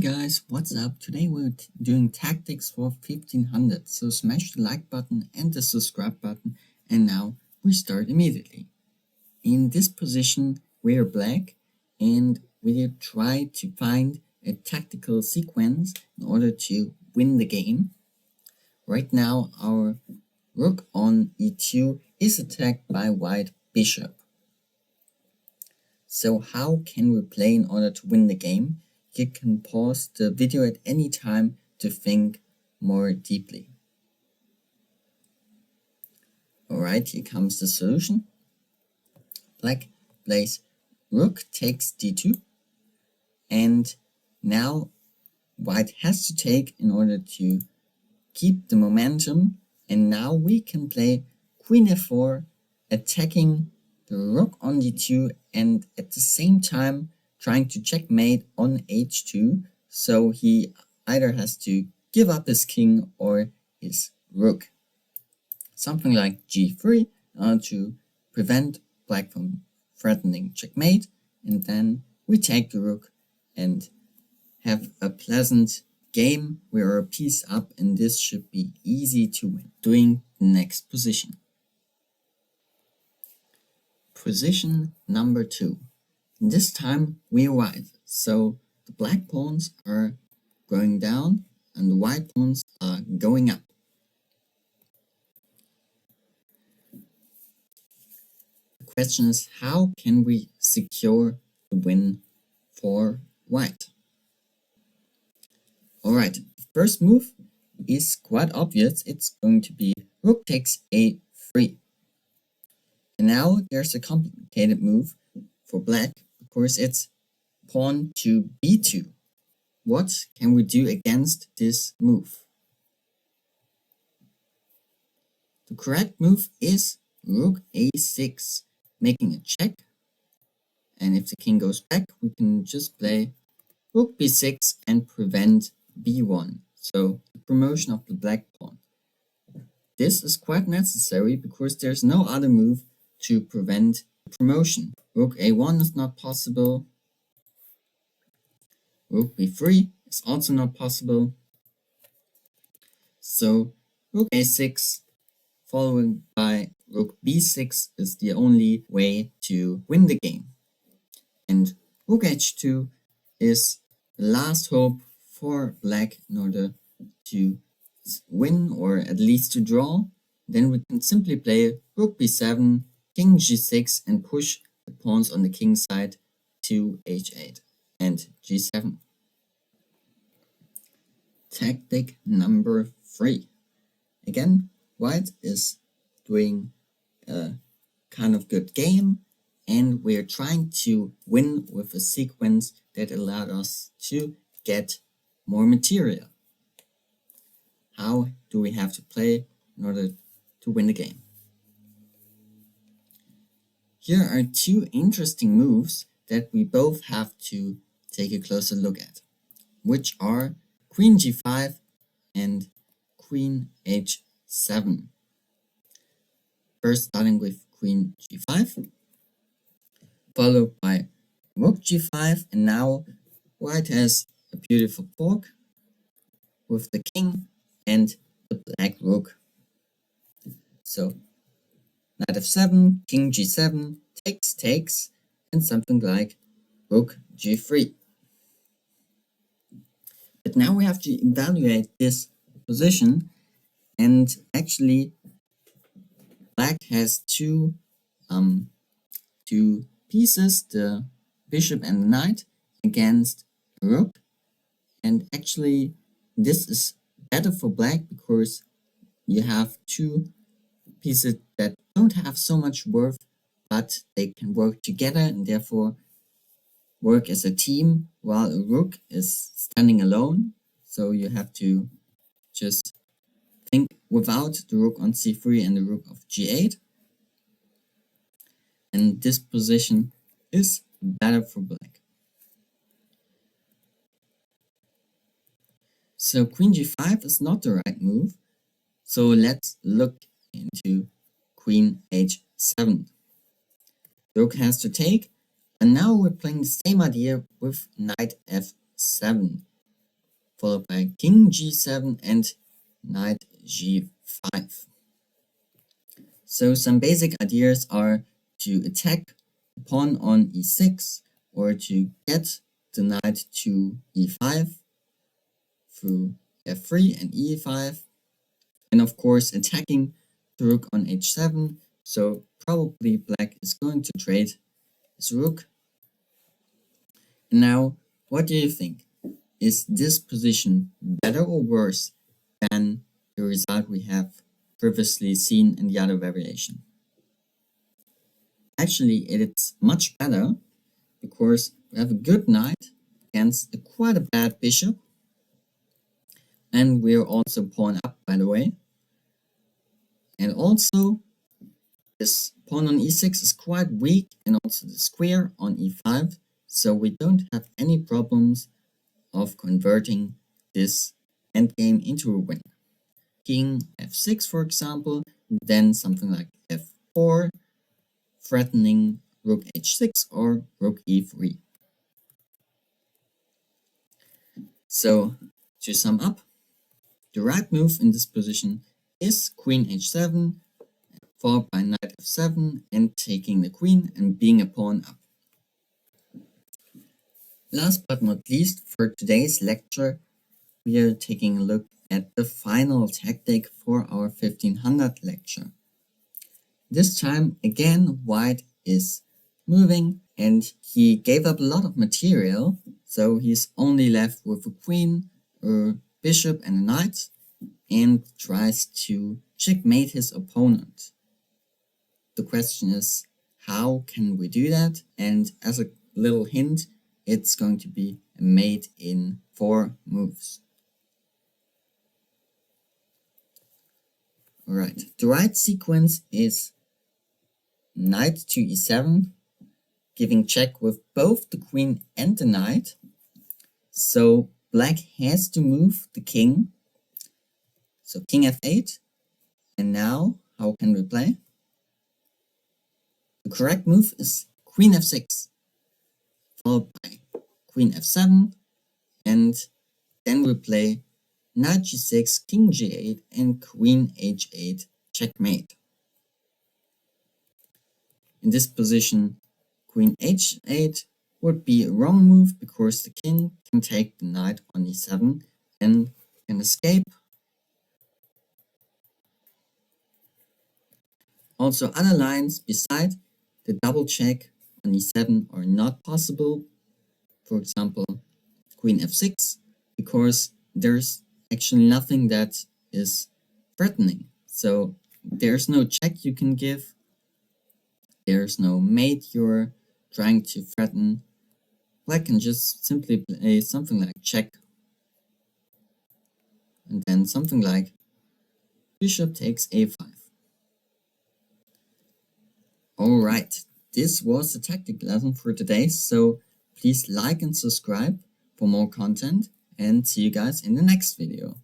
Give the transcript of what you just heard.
Guys, what's up? Today we're doing tactics for 1500, so smash the like button and the subscribe button, and now we start immediately. In this position we're black and we'll try to find a tactical sequence in order to win the game. Right now our rook on e2 is attacked by white bishop. So how can we play in order to win the game? You can pause the video at any time to think more deeply. Alright, here comes the solution. Black plays rook takes d2, and now white has to take in order to keep the momentum, and now we can play queen f4, attacking the rook on d2 and at the same time trying to checkmate on h2, so he either has to give up his king or his rook. Something like g3 to prevent black from threatening checkmate, and then we take the rook and have a pleasant game. We are a piece up and this should be easy to win. Doing the next position. Position number 2. This time we are white, so the black pawns are going down and the white pawns are going up. The question is, how can we secure the win for white? Alright, the first move is quite obvious. It's going to be rook takes a3. And now there's a complicated move for black. Of course, it's pawn to b2. What can we do against this move? The correct move is rook a6, making a check. And if the king goes back, we can just play rook b6 and prevent b1. So the promotion of the black pawn. This is quite necessary because there's no other move to prevent promotion. Rook a1 is not possible. Rook b3 is also not possible. So rook a6 followed by rook b6 is the only way to win the game. And rook h2 is the last hope for black in order to win or at least to draw. Then we can simply play rook b7, king g6 and push the pawns on the king side to h8 and g7. Tactic number 3. Again, white is doing a kind of good game and we're trying to win with a sequence that allowed us to get more material. How do we have to play in order to win the game? Here are two interesting moves that we both have to take a closer look at, which are queen g5 and queen h7. First starting with queen g5, followed by rook g5, and now white has a beautiful fork with the king and the black rook. So knight f7, king g7, takes, and something like rook g3. But now we have to evaluate this position, and actually black has two pieces, the bishop and the knight, against the rook, and actually this is better for black because you have two pieces that don't have so much worth, but they can work together and therefore work as a team, while a rook is standing alone. So you have to just think without the rook on c3 and the rook of g8. And this position is better for black. So queen g5 is not the right move. So let's look into queen h7. The rook has to take, and now we're playing the same idea with knight f7. followed by king g7 and knight g5. So some basic ideas are to attack the pawn on e6 or to get the knight to e5 through f3 and e5, and of course attacking the rook on h7, so probably black is going to trade his rook. And now, what do you think? Is this position better or worse than the result we have previously seen in the other variation? Actually, it's much better because we have a good knight against quite a bad bishop, and we're also pawn up, by the way. And also, this pawn on e6 is quite weak, and also the square on e5, so we don't have any problems of converting this endgame into a win. King f6, for example, then something like f4, threatening rook h6 or rook e3. So, to sum up, the right move in this position is queen h7, followed by knight f7 and taking the queen and being a pawn up. Last but not least, for today's lecture, we are taking a look at the final tactic for our 1500 lecture. This time, again, white is moving and he gave up a lot of material, so he's only left with a queen, a bishop and a knight, and tries to checkmate his opponent. The question is, how can we do that? And as a little hint, it's going to be a mate in 4 moves. Alright, the right sequence is knight to e7, giving check with both the queen and the knight. So black has to move the king. So king f8. And now, how can we play? The correct move is queen f6, followed by queen f7, and then we play knight g6, king g8, and queen h8 checkmate. In this position, queen h8 would be a wrong move because the king can take the knight on e7 and can escape. Also, other lines beside the double check on e7 are not possible. For example, queen f6, because there's actually nothing that is threatening. So there's no check you can give. There's no mate you're trying to threaten. Black can just simply play something like check. And then something like bishop takes a5. Alright, this was the tactic lesson for today, so please like and subscribe for more content, and see you guys in the next video.